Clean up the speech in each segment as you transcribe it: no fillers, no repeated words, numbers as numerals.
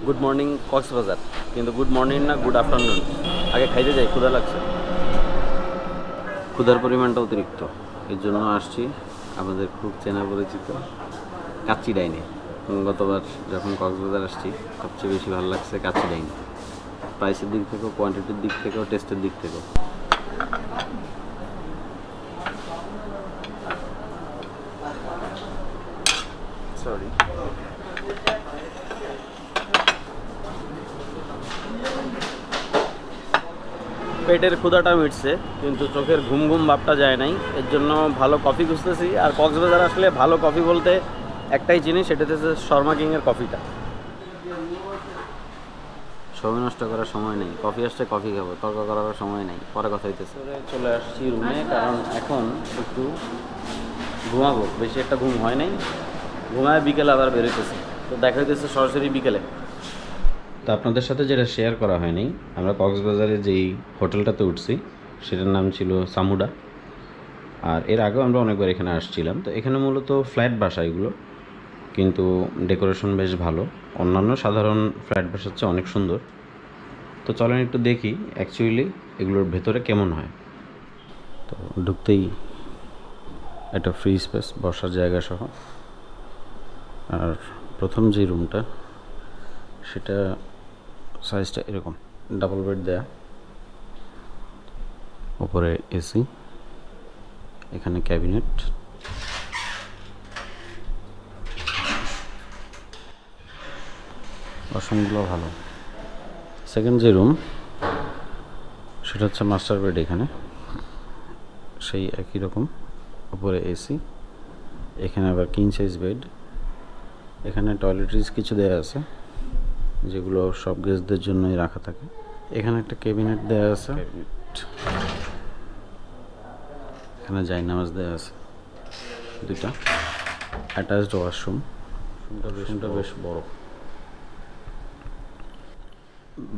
Good morning Cox's Bazar, কিন্তু good morning না, good afternoon. আগে খাইতে যাই, ক্ষুধা লাগছে। ক্ষুধার পরিমাণটা অতিরিক্ত, এর জন্য আসছি আমাদের খুব চেনা পরিচিত কাচ্চি ডাইনে। গতবার যখন কক্সবাজার আসছি সবচেয়ে বেশি ভালো লাগছে কাচ্চি ডাইন, প্রাইসের দিক থেকেও, কোয়ান্টিটির দিক থেকেও, টেস্টের দিক থেকেও। সরি, পেটের ক্ষুধাটা মিটছে কিন্তু চোখের ঘুম ঘুম ভাবটা যায় নাই। এর জন্য ভালো কফি খুঁজতেছি। আর কক্সবাজার আসলে ভালো কফি বলতে একটাই জিনিস, সেটা হচ্ছে শর্মা কিংয়ের কফিটা। সময় নষ্ট করার সময় নেই, কফি আসছে কফি খাবো, তর্ক করার সময় নেই, পরে কথা হইতেছে। চলে আসছি রুমে, কারণ এখন একটু ঘুমাবো। বেশি একটা ঘুম হয় নাই, ঘুমায় বিকেলে আবার বেরোতেছি। তো দেখা হইতেছে সরাসরি বিকেলে। তো আপনাদের সাথে যেটা শেয়ার করা হয়নি, আমরা কক্সবাজারে যেই হোটেলটাতে উঠছি সেটার নাম ছিল সামুডা। আর এর আগেও আমরা অনেকবার এখানে আসছিলাম। তো এখানে মূলত ফ্ল্যাট বাসা এগুলো, কিন্তু ডেকোরেশন বেশ ভালো, অন্যান্য সাধারণ ফ্ল্যাট বাসার চেয়ে অনেক সুন্দর। তো চলেন একটু দেখি অ্যাকচুয়ালি এগুলোর ভেতরে কেমন হয়। তো ঢুকতেই একটা ফ্রি স্পেস, বসার জায়গা সহ। আর প্রথম যে রুমটা সেটা সাইজটা এরকম, ডাবল বেড দেয়া, উপরে এসি, এখানে ক্যাবিনেট, বাসনগুলো ভালো। সেকেন্ড যে রুম সেটা হচ্ছে মাস্টার বেড, এখানে সেই একই রকম, উপরে এসি, এখানে আবার কিং সাইজ বেড, এখানে টয়লেট্রিজ কিছু দেওয়া আছে যেগুলো সব গেস্টদের জন্যই রাখা থাকে। এখানে একটা ক্যাবিনেট দেওয়া আছে, এখানে জায়নামাজ দেওয়া আছে দুইটা, অ্যাটাচড ওয়াশরুম। রুমটা বেশ বড়,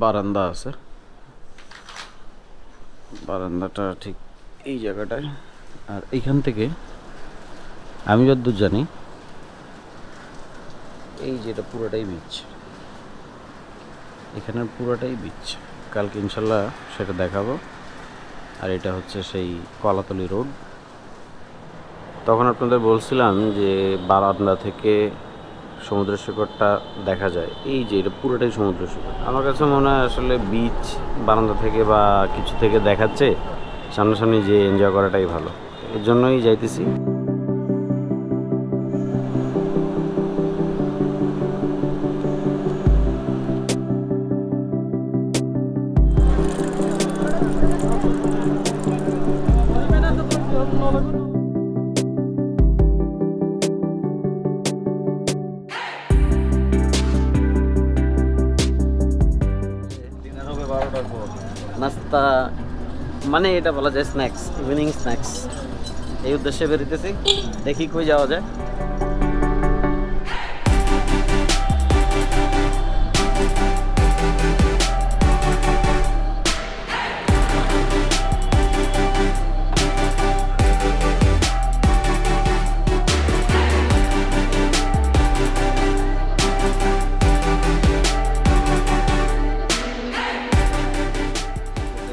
বারান্দা আছে, বারান্দাটা ঠিক এই জায়গাটায়। আর এইখান থেকে আমি যতদূর জানি এই যেটা পুরোটাই বিচ, এখানের পুরোটাই বিচ। কালকে ইনশাল্লাহ সেটা দেখাবো। আর এটা হচ্ছে সেই কলাতলি রোড। তখন আপনাদের বলছিলাম যে বারান্দা থেকে সমুদ্র সৈকতটা দেখা যায়, এই যে এটা পুরোটাই সমুদ্র সৈকত। আমার কাছে মনে হয় আসলে বিচ বারান্দা থেকে বা কিছু থেকে দেখাচ্ছে, সামনাসামনি যে এনজয় করাটাই ভালো। এর জন্যই যাইতেছি। নাস্তা মানে এটা বলা যায় স্ন্যাক্স, ইভিনিং স্ন্যাক্স। এই উদ্দেশ্যে বেরোতেছি, দেখি কই যাওয়া যায়।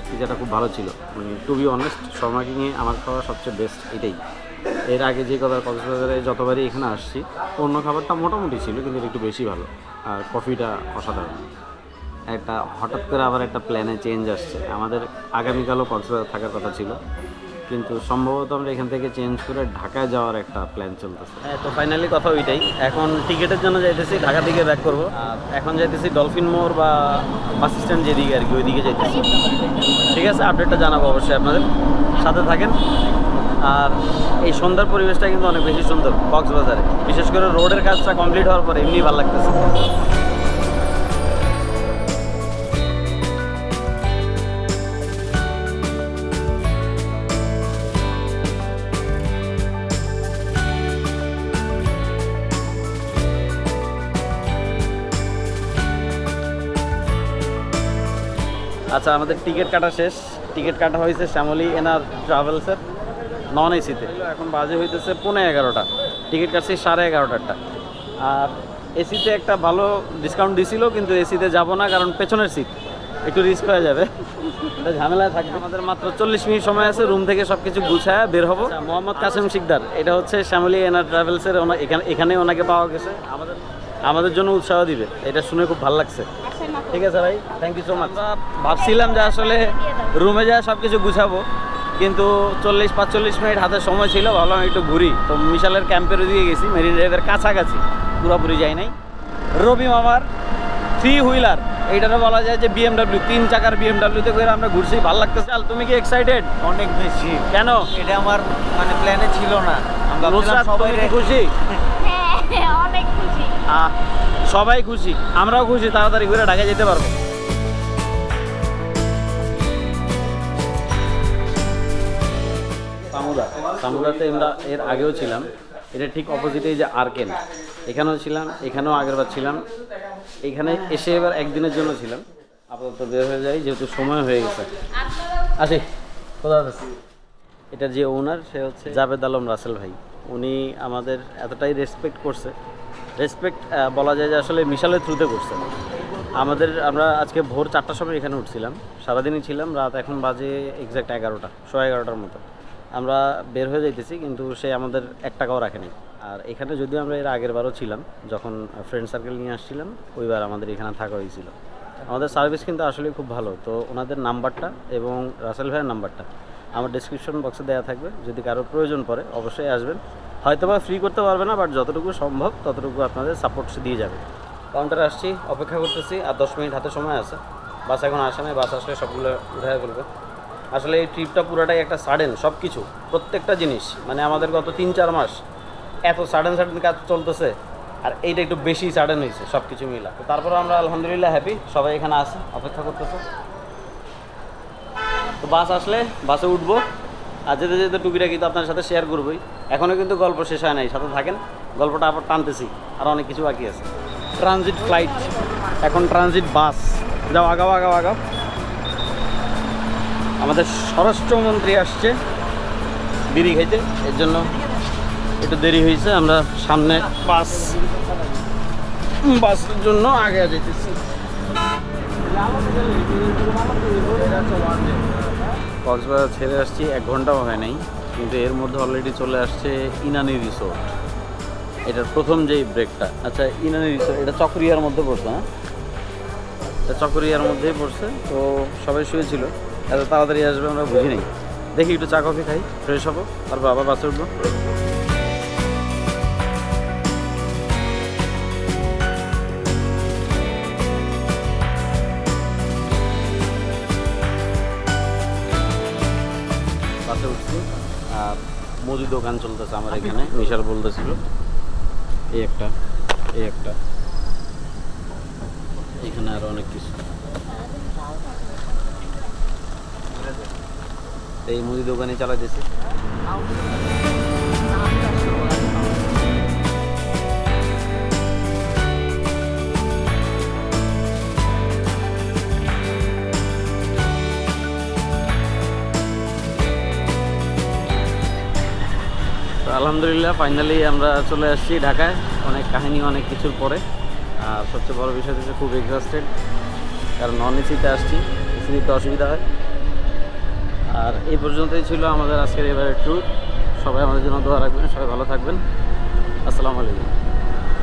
পিজাটা খুব ভালো ছিল, মানে টু বি অনেস্ট শর্মা কিংয়ে আমার খাওয়া সবচেয়ে বেস্ট এটাই। এর আগে যে কথা কক্সবাজারে যতবারই এখানে আসছি, অন্য খাবারটা মোটামুটি ছিল, কিন্তু একটু বেশি ভালো। আর কফিটা অসাধারণ। একটা হঠাৎ করে আবার একটা প্ল্যানে চেঞ্জ আসছে। আমাদের আগামীকালও কক্সবাজার থাকার কথা ছিল, কিন্তু সম্ভবত আমরা এখান থেকে চেঞ্জ করে ঢাকায় যাওয়ার একটা প্ল্যান চলতেছে। হ্যাঁ, তো ফাইনালি কথা ওইটাই। এখন টিকিটের জন্য যাইতেছি, ঢাকা থেকে ব্যাক করবো। আর এখন যাইতেছি ডলফিন মোড় বা বাস স্ট্যান্ড যেদিকে আর কি, ওইদিকে যাইতেছি। ঠিক আছে, আপডেটটা জানাবো অবশ্যই, আপনাদের সাথে থাকেন। আর এই সন্ধ্যার পরিবেশটা কিন্তু অনেক বেশি সুন্দর কক্সবাজারে, বিশেষ করে রোডের কাজটা কমপ্লিট হওয়ার পরে এমনি ভালো লাগতেছে। আচ্ছা, আমাদের টিকিট কাটা শেষ। টিকিট কাটা হয়েছে শ্যামলী এনার ট্রাভেলসের নন এসিতে। এখন বাজে হইতেছে 11:15। টিকিট কাটছি 11:30। আর এসিতে একটা ভালো ডিসকাউন্ট দিছিল, কিন্তু এসিতে যাব না কারণ পেছনের সিট একটু রিস্ক হয়ে যাবে, এটা ঝামেলায় থাকবে। আমাদের মাত্র 40 মিনিট সময় আছে, রুম থেকে সব কিছু গুছায় বের হবো। মোহাম্মদ কাসেম শিকদার, এটা হচ্ছে শ্যামলী এনার ট্রাভেলসের, এখানে ওনাকে পাওয়া গেছে, আমাদের জন্য উৎসাহ দিবে, এটা শুনে খুব ভালো লাগছে। ঠিক আছে ভাই, থ্যাংক ইউ সো মাচ। ভাবছিলাম যে আসলে রুমে যা সব কিছু গুছাবো, কিন্তু 40-45 মিনিট হাতে সময় ছিল, ভাবলাম একটু ঘুরি। তো মিশালের ক্যাম্পের দিয়ে গেছি, মেরিন ড্রাইভের কাছাকাছি, পুরোপুরি যাই নাই। রবি মামার 3 হুইলার, এইটারও বলা যায় যে BMW 3 চাকার BMW-তে করে আমরা ঘুরছি, ভালো লাগতেছে। চাল, তুমি কি এক্সাইটেড? অনেক বেশি। কেন? এটা আমার মানে প্ল্যানে ছিল না। আমরা সবাই খুশি, হ্যাঁ অনেক খুশি। সবাই খুশি, আমরাও খুশি, তাড়াতাড়ি ঘুরে ঢাকা যেতে পারবো। সামুদাতে আমরা এর আগেও ছিলাম, এটা ঠিক অপোজিটেই যে আরকেন, এখানেও ছিলাম, এখানেও আগেরবার ছিলাম, এখানে এসে এবার একদিনের জন্য ছিলাম। আপাতত বের হয়ে যাই যেহেতু সময় হয়ে গেছে। আসি, কোথা আছে? এটার যে ওনার, সে হচ্ছে জাভেদ আলম রাসেল ভাই। উনি আমাদের এতটাই রেসপেক্ট করছে, রেসপেক্ট বলা যায় যে আসলে মিশালের থ্রুতে করছে আমাদের। আমরা আজকে ভোর 4টার সময় এখানে উঠছিলাম, সারাদিনই ছিলাম, রাত এখন বাজে এক্স্যাক্ট 11টা, 11:15 মতো আমরা বের হয়ে যাইতেছি, কিন্তু সে আমাদের 1 টাকাও রাখেনি। আর এখানে যদিও আমরা এর আগের বারও ছিলাম, যখন ফ্রেন্ড সার্কেল নিয়ে আসছিলাম, ওইবার আমাদের এখানে থাকা হয়েছিল। আমাদের সার্ভিস কিন্তু আসলে খুব ভালো। তো ওনাদের নাম্বারটা এবং রাসেল ভাইয়ের নাম্বারটা আমার ডেসক্রিপশন বক্সে দেওয়া থাকবে, যদি কারোর প্রয়োজন পড়ে অবশ্যই আসবেন। হয়তো বা ফ্রি করতে পারবে না, বাট যতটুকু সম্ভব ততটুকু আপনাদের সাপোর্ট দিয়ে যাবে। কাউন্টারে আসছি, অপেক্ষা করতেছি, আর 10 মিনিট হাতে সময় আছে। বাস এখন আসে নাই, বাস আসলে সবগুলো উঠায় ফেলবে। আসলে এই ট্রিপটা পুরোটাই একটা সাডেন, সব কিছু, প্রত্যেকটা জিনিস, মানে আমাদের গত 3-4 মাস এত সাডেন কাজ চলতেছে, আর এইটা একটু বেশি সাডেন হয়েছে সব কিছু মিলা। তো তারপরে আমরা আলহামদুলিল্লাহ হ্যাপি, সবাই এখানে আসে, অপেক্ষা করতেছে। তো বাস আসলে বাসে উঠবো, আর যেতে যেতে টুকিটাকি তো আপনার সাথে শেয়ার করবোই। এখনও কিন্তু গল্প শেষ হয় নাই, সাথে থাকেন, গল্পটা আবার টানতেছি, আর অনেক কিছু বাকি আছে। ট্রানজিট ফ্লাইট, এখন ট্রানজিট বাস, যাও আগাও আগাও আগাও। আমাদের স্বরাষ্ট্রমন্ত্রী আসছে বিড়ি খাইতে, এর জন্য একটু দেরি হয়েছে। আমরা সামনে বাসের জন্য আগে যেতেছি। কক্সবাজার ছেড়ে আসছি 1 ঘন্টাও হয় নাই, কিন্তু এর মধ্যে অলরেডি চলে আসছে ইনানি রিসোর্ট। এটার প্রথম যেই ব্রেকটা, আচ্ছা ইনানি রিসোর্ট এটা চকরিয়ার মধ্যে পড়ছে, হ্যাঁ এটা চকরিয়ার মধ্যেই পড়ছে। তো সবাই শুয়েছিল, এত তাড়াতাড়ি আসবে আমরা বুঝি নাই। দেখি একটু চা কফি খাই, ফ্রেশ হবো, তারপর আবার বাসে উঠবো। বাসে উঠছি, আর মুদি দোকান চলতেছে আমার এখানে, মিশাল বলতেছিল এই একটা, এখানে আরো অনেক কিছু। এই মুদি দোকানে চালাইতেছি। আলহামদুলিল্লাহ ফাইনালি আমরা চলে আসছি ঢাকায়, অনেক কাহিনী অনেক কিছুর পরে। আর সবচেয়ে বড় বিষয় হচ্ছে খুব এক্সস্টেড, কারণ নন এসিতে আসছি, এসিতে অসুবিধা হয়। আর এই পর্যন্তই ছিল আমাদের আজকের এবারের ট্যুর। সবাই আমাদের জন্য দোয়া রাখবেন, সবাই ভালো থাকবেন। আসসালামু আলাইকুম।